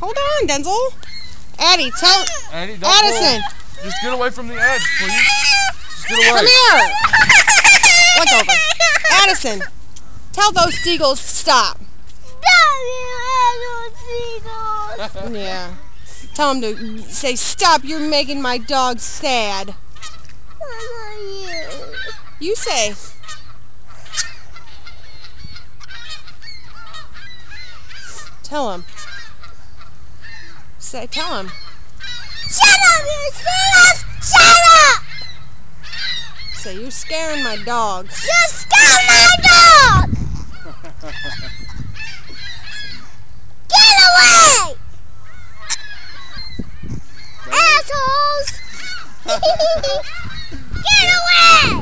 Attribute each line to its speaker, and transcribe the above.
Speaker 1: Hold on, Denzel. Addy, tell
Speaker 2: Addy, don't
Speaker 1: Addison.
Speaker 2: Pull. Just get away from the edge, please. Just get away.
Speaker 1: Come here. Look over. Addison, tell those seagulls to stop.
Speaker 3: Stop, you seagulls.
Speaker 1: Yeah. Tell them to say, stop, you're making my dog sad. You say. Tell him. Say, tell him.
Speaker 3: Shut up, you seagulls! Shut up!
Speaker 1: Say, you're scaring my dogs.
Speaker 3: You scared my dog! Get away! Assholes! Get away!